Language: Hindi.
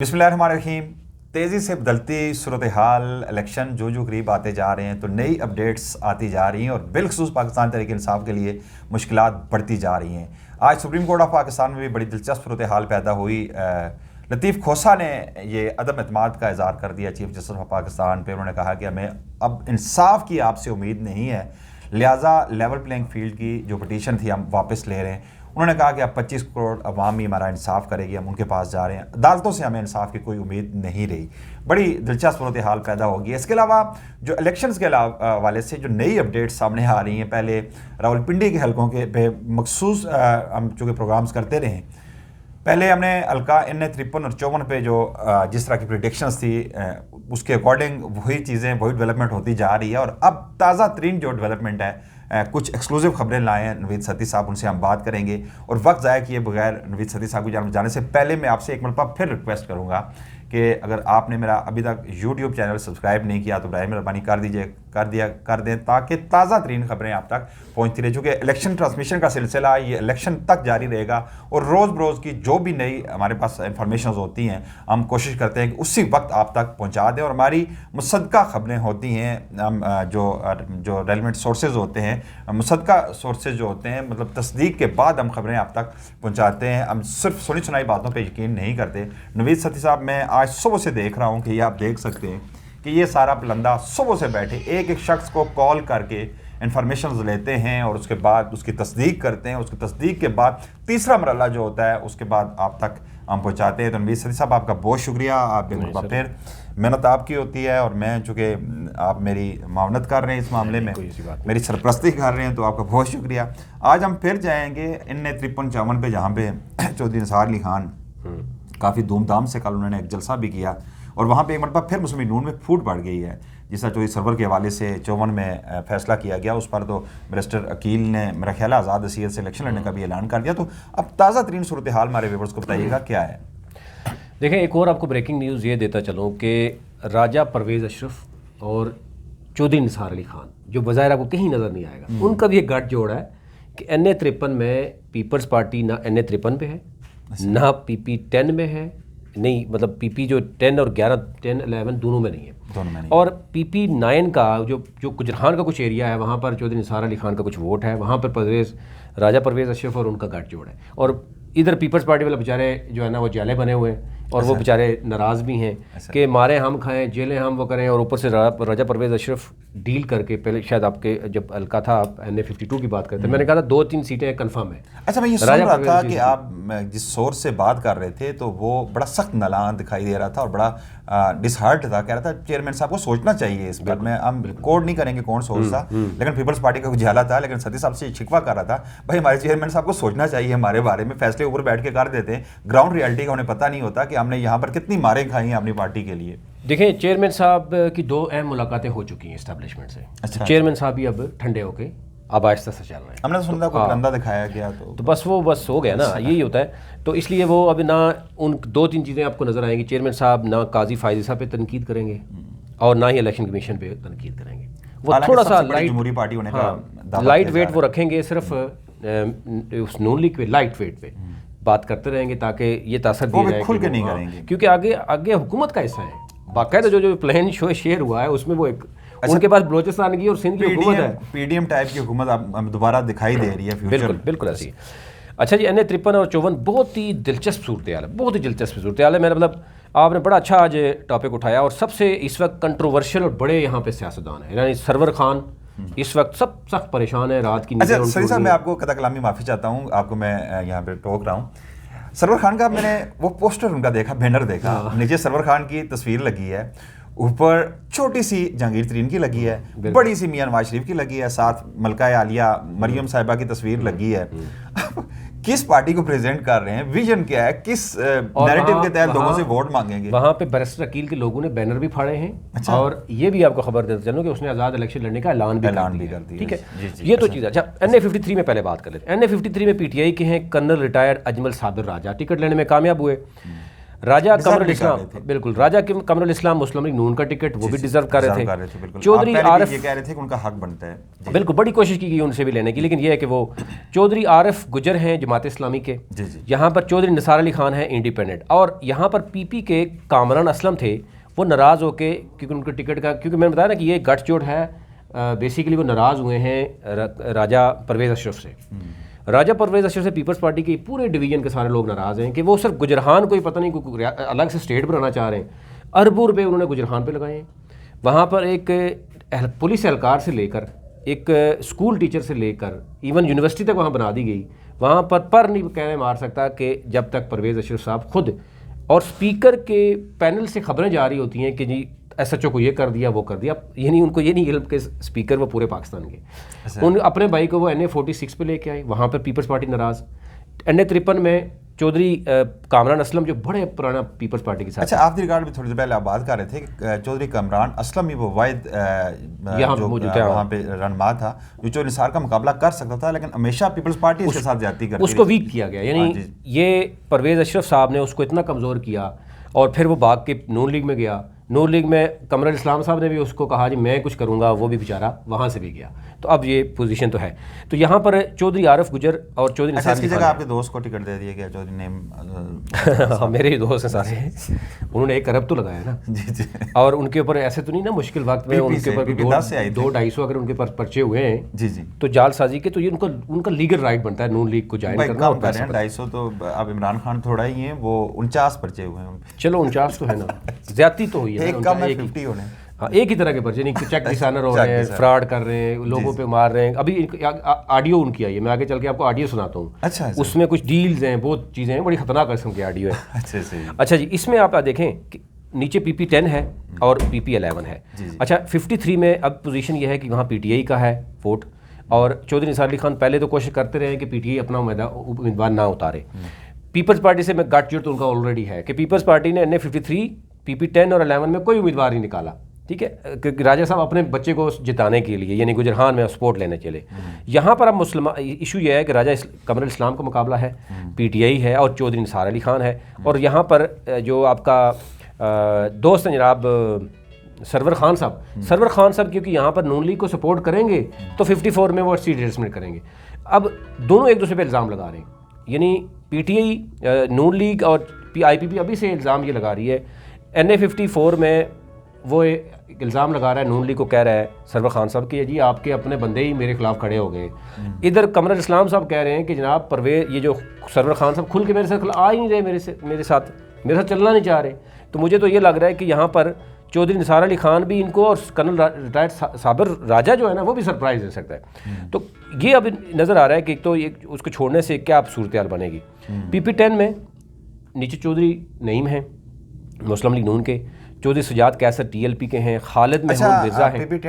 बिस्मिल्लाहिर्रहमानिर्रहीम। तेज़ी से बदलती सूरत हाल, इलेक्शन जो करीब आते जा रहे हैं तो नई अपडेट्स आती जा रही हैं और बिलखसूस पाकिस्तान तहरीक इंसाफ के लिए मुश्किलात बढ़ती जा रही हैं। आज सुप्रीम कोर्ट ऑफ पाकिस्तान में भी बड़ी दिलचस्प सूरत हाल पैदा हुई। लतीफ़ खोसा ने ये अदम एतमाद का इज़हार कर दिया चीफ जस्टिस ऑफ पाकिस्तान पे। उन्होंने कहा कि हमें अब इंसाफ की आपसे उम्मीद नहीं है, लिहाजा लेवल प्लेइंग फील्ड की जो पटिशन थी हम वापस ले रहे हैं। उन्होंने कहा कि अब 25 करोड़ अवाम ही हमारा इंसाफ करेगी, हम उनके पास जा रहे हैं, अदालतों से हमें इंसाफ की कोई उम्मीद नहीं रही। बड़ी दिलचस्प सूरत हाल पैदा होगी। इसके अलावा जो इलेक्शंस के हवाले से जो नई अपडेट्स सामने आ रही हैं, पहले रावलपिंडी के हलकों के पे मखसूस हम चूँकि प्रोग्राम्स करते रहे, पहले हमने हल्का NA-53 और 54 पे जो जिस तरह की प्रिडिक्शंस थी उसके अकॉर्डिंग वही चीज़ें वही डेवलपमेंट होती जा रही है। और अब ताज़ा तरीन जो डेवलपमेंट है, कुछ एक्सक्लूसिव खबरें लाए हैं नवीद सती साहब, उनसे हम बात करेंगे। और वक्त ज़ाया किए बगैर नवीद सती साहब को जाने से पहले मैं आपसे एक मरतबा फिर रिक्वेस्ट करूँगा कि अगर आपने मेरा अभी तक YouTube चैनल सब्सक्राइब नहीं किया तो बराए मेहरबानी कर दें ताकि ताज़ा तरीन खबरें आप तक पहुँचती रहे। चूँकि इलेक्शन ट्रांसमिशन का सिलसिला ये इलेक्शन तक जारी रहेगा और रोज़ बरोज़ की जो भी नई हमारे पास इंफॉर्मेशन होती हैं हम कोशिश करते हैं कि उसी वक्त आप तक पहुँचा दें। और हमारी मुसद्दका खबरें होती हैं, हम जो रेलिवेंट सोर्सेज होते हैं, मुसद्दका सोर्सेज जो होते हैं, मतलब तस्दीक के बाद हम खबरें आप तक पहुँचाते हैं। हम सिर्फ सुनी सुनाई बातों पर यकीन नहीं करते। नवीद सती साहब, मैं आज सुबह से देख रहा हूँ कि ये आप देख सकते हैं कि ये सारा बलंदा सुबह से बैठे एक एक शख्स को कॉल करके इंफॉर्मेशन लेते हैं और उसके बाद उसकी तस्दीक करते हैं। उसकी तस्दीक के बाद तीसरा मरला जो होता है उसके बाद आप तक हम पहुँचाते हैं। तो नवीद सती साहब, आपका बहुत शुक्रिया। आप फिर मेहनत आपकी होती है और मैं चूँकि आप मेरी मावनत कर रहे हैं इस मामले में, मेरी सरपरस्ती कर रहे हैं, तो आपका बहुत शुक्रिया। आज हम फिर जाएँगे NA-53-54 पे, जहाँ पे चौधरी निसार अली खान काफ़ी धूमधाम से कल उन्होंने एक जलसा भी किया और वहाँ पे एक मरतबा फिर मुस्लिम नून में फूट बढ़ गई है। जिस तरह चौधरी सरवर के हवाले से 54 में फैसला किया गया, उस पर तो बैरिस्टर अकील ने मेरा ख्याल आज़ाद हसीयत से इलेक्शन लड़ने का भी ऐलान कर दिया। तो अब ताज़ा तरीन सूरत हाल हमारे व्यूअर्स को बताइएगा क्या है। देखें, एक और आपको ब्रेकिंग न्यूज़ ये देता चलूँ कि राजा परवेज़ अशरफ और चौधरी निसार अली खान, जो बज़ाहिर आपको कहीं नज़र नहीं आएगा, उनका भी एक गठजोड़ है कि NA-53 में पीपल्स पार्टी ना NA-53 पे है ना PP-10 में है, नहीं मतलब PP जो 10 और 11 10 11 दोनों में नहीं है। और PP-9 का जो गुजरान का कुछ एरिया है, वहाँ पर चौधरी निसार अली खान का कुछ वोट है, वहाँ पर राजा परवेज़ अशरफ और उनका गठजोड़ है। और इधर पीपल्स पार्टी वाले बेचारे जो है ना वो जाले बने हुए हैं और वो बेचारे नाराज़ भी हैं कि मारे हम खाएं, जेलें हम वो करें। और ऊपर से राजा परवेज़ अशरफ डील करके, पहले शायद आपके जब हल्का था आप NA-52 की बात करते हैं, मैंने कहा था 2-3 सीटें कंफर्म है। अच्छा, मैं ये सुन रहा था कि आप जिस सोर्स से बात कर रहे थे तो वो बड़ा सख्त नलान दिखाई दे रहा था और बड़ा डिसहार्ट था, कह रहा था चेयरमैन साहब को सोचना चाहिए इस बात में। हम कोड नहीं करेंगे कौन सोच था, लेकिन पीपल्स पार्टी का उजाला था। लेकिन सती साहब से शिकवा कर रहा था, भाई हमारे चेयरमैन साहब को सोचना चाहिए हमारे बारे में, फैसले ऊपर बैठ के कर देते हैं, ग्राउंड रियलिटी का उन्हें पता नहीं होता कि हमने यहाँ पर कितनी मारें खाई हैं अपनी पार्टी के लिए। देखें, चेयरमैन साहब की 2 अहम मुलाकातें हो चुकी हैं इस्टेब्लिशमेंट से। अच्छा। चेयरमैन साहब भी अब ठंडे होके अब आहिस्ता से चल रहे हैं। हमने सुना कोई बंदा दिखाया गया तो बस हो गया ना, यही होता है। तो इसलिए वो अब ना उन 2-3 चीज़ें आपको नज़र आएंगी। चेयरमैन साहब ना काजी फायजी साहब पे तनकीद करेंगे और ना ही इलेक्शन कमीशन पे तनकीद करेंगे। वो थोड़ा सा लाइट वेट वो रखेंगे, सिर्फ उस नून लीग पे लाइट वेट पे बात करते रहेंगे ताकि ये तासर दिया जाए खुल के नहीं करेंगे, क्योंकि आगे हुकूमत का हिस्सा है। बाकायदा जो प्लान शेयर हुआ है उसमें वो एक उनके पास बलोचिस्तान की और सिंध की हुकूमत है, PDM टाइप की हुकूमत अब दोबारा दिखाई दे रही है। बिल्कुल ऐसी। अच्छा जी, NA-53 और 54 बहुत ही दिलचस्प सूरत हाल है, बहुत ही दिलचस्प सूरत हाल है। मेरा मतलब आपने बड़ा अच्छा आज टॉपिक उठाया। और सबसे इस वक्त कंट्रोवर्शियल और बड़े यहाँ पे सियासतदान है, यानी सरवर खान इस वक्त सब सख्त परेशान है, रात की नींदें। अच्छा सही साहब, मैं आपको कथा कलामी माफ़ी चाहता हूँ, आपको मैं यहाँ पे टोक रहा हूँ। सरवर खान का मैंने वो पोस्टर उनका देखा, बैनर देखा, नीचे सरवर खान की तस्वीर लगी है, ऊपर छोटी सी जहांगीर तरीन की लगी है, बड़ी सी मियां नवाज शरीफ की लगी है, साथ मलका आलिया मरियम साहिबा की तस्वीर लगी है। किस पार्टी को प्रेजेंट कर रहे हैं, विजन क्या है, किस नैरेटिव के तहत लोगों से वोट मांगेंगे? वहाँ पे बैरिस्टर अकील के लोगों ने बैनर भी फाड़े हैं। अच्छा। और ये भी आपको खबर देते चलूँ कि उसने आज़ाद इलेक्शन लड़ने का ऐलान भी कर दिया। ठीक है, ये तो चीज़। अच्छा, NA-53 में पहले बात कर लेते हैं। NA-53 में PTI के हैं कर्नल रिटायर्ड अजमल साबिर राजा टिकट लेने में कामयाब हुए। राजा Deserve कमरुल भी कर इस्लाम, रहे थे। बिल्कुल, राजा कमरुल इस्लाम मुस्लिम लीग नून का टिकट वो भी डिजर्व कर रहे थे। बिल्कुल। चौधरी आप पहले भी आरिफ, ये कह रहे थे कि उनका हक बनता है जी। बिल्कुल, बड़ी कोशिश की गई उनसे भी लेने की, लेकिन ये है कि वो चौधरी आरिफ गुजर हैं जमात इस्लामी के, जी जी। यहाँ पर चौधरी निसार अली खान हैं इंडिपेंडेंट, और यहाँ पर पीपी के कामरान असलम थे, वो नाराज़ होके, क्योंकि उनके टिकट का, क्योंकि मैंने बताया ना कि ये गठजोड़ है, बेसिकली वो नाराज़ हुए हैं राजा परवेज़ अशरफ से। राजा परवेज़ अशरफ से पीपल्स पार्टी के पूरे डिवीजन के सारे लोग नाराज़ हैं कि वो सिर्फ गुजरहान को ही पता नहीं कोई अलग से स्टेट बनाना चाह रहे हैं। अरबों रुपये उन्होंने गुजरहान पे लगाए हैं। वहाँ पर एक पुलिस एहलकार से लेकर एक स्कूल टीचर से लेकर इवन यूनिवर्सिटी तक वहाँ बना दी गई। वहाँ पर नहीं कहने मार सकता कि जब तक परवेज़ अशरफ साहब खुद और स्पीकर के पैनल से खबरें जा रही होती हैं कि जी SHO को ये कर दिया, वो कर दिया, यानी उनको ये नहीं इल्म के स्पीकर वो पूरे पाकिस्तान के, उन अपने भाई को वो NA46 पे लेके आए, वहाँ पर पीपल्स पार्टी नाराज़। NA53 में चौधरी कामरान असलम जो बड़े पुराना पीपल्स पार्टी के साथ। अच्छा, ऑफ द रिकॉर्ड भी थोड़ी देर पहले आप बात कर रहे थे कि चौधरी कामरान असलम ही वो वाहिद जो वहाँ पे रहनुमा था जो चौधरी निसार का मुकाबला कर सकता था, लेकिन हमेशा पीपल्स पार्टी इसके साथ ज्यादती करती उसको वीक किया गया, यानी ये परवेज़ अशरफ साहब ने उसको इतना कमज़ोर किया, और फिर वो भाग के नून लीग में गया। नून लीग में कमरुल इस्लाम साहब ने भी उसको कहा जी मैं कुछ करूँगा, वो भी बेचारा वहाँ से भी गया। तो अब ये पोजीशन तो है। तो यहाँ पर चौधरी आरिफ गुजर और चौधरी निसार इसकी जगह आपके दोस्त को टिकट दे दिया गया, चौधरी ने हाँ, मेरे ही दोस्त हैं सारे, उन्होंने 1 अरब तो लगाया ना जी जी। और उनके ऊपर ऐसे तो नहीं ना मुश्किल वक्त में उनके ऊपर 200-250 अगर उनके पास पर्चे हुए हैं जी जी तो जालसाजी के, तो ये उनका लीगल राइट बनता है नून लीग को ज्वाइन करना। और 250 तो अब इमरान खान थोड़ा ही हैं, वो 49 पर्चे हुए हैं। चलो 49 तो है ना, ज्यादती तो हुई है, एक कम है 50 होने। हाँ, एक ही तरह के पर्चे, नहीं चेक डिसाइनर हो रहे हैं, फ्रॉड कर रहे हैं, लोगों पे मार रहे हैं। अभी ऑडियो उनकी आई है, मैं आगे चल के आपको ऑडियो सुनाता हूँ। अच्छा, उसमें कुछ डील्स हैं, बहुत चीज़ें हैं, बड़ी खतरनाक किस्म की ऑडियो है। अच्छा जी, इसमें आप देखें कि नीचे PP10 है और PP11 है। अच्छा, 53 में अब पोजीशन ये है कि वहाँ PTI का है वोट, और चौधरी निसार अली खान पहले तो कोशिश करते रहे कि PTI अपना उम्मीदवार ना उतारे। पीपल्स पार्टी से मैं गठजोड़ तो उनका ऑलरेडी है कि पीपल्स पार्टी ने NA53, PP10 और 11 में कोई उम्मीदवार नहीं निकाला, ठीक है, क्योंकि राजा साहब अपने बच्चे को जिताने के लिए यानी गुजरहान में सपोर्ट लेने चले। यहाँ पर अब मुसलमान इशू ये है कि राजा कमरुल इस्लाम का मुकाबला है, PTI है और चौधरी निसार अली खान है, और यहाँ पर जो आपका दोस्त हैं जनाब सरवर खान साहब क्योंकि यहाँ पर नून लीग को सपोर्ट करेंगे तो 54 में वो सीट एडजस्टमेंट करेंगे। अब दोनों एक दूसरे पे इल्ज़ाम लगा रहे हैं, यानी PTI नून लीग और IPP अभी से इल्ज़ाम ये लगा रही है। NA54 में वो इल्ज़ाम लगा रहा है, नून लीग को कह रहा है सरवर खान साहब कि जी आपके अपने बंदे ही मेरे खिलाफ खड़े हो गए। इधर कमरुल इस्लाम साहब कह रहे हैं कि जनाब परवेज़, ये जो सरवर खान साहब खुल के मेरे साथ आ ही नहीं रहे, मेरे साथ चलना नहीं चाह रहे। तो मुझे तो ये लग रहा है कि यहाँ पर चौधरी निसार अली खान भी इनको, और कर्नल रिटायर्ड साबिर राजा जो है ना वो भी सरप्राइज़ दे सकता है। तो ये अब नज़र आ रहा है कि एक तो ये उसको छोड़ने से क्या सूरत हाल बनेगी। PP10 में नीचे चौधरी नईम हैं मुस्लिम लीग नून के, चौधरी सुजात कैसर TLP के हैं, खालिद महमूद मिर्ज़ा हैं।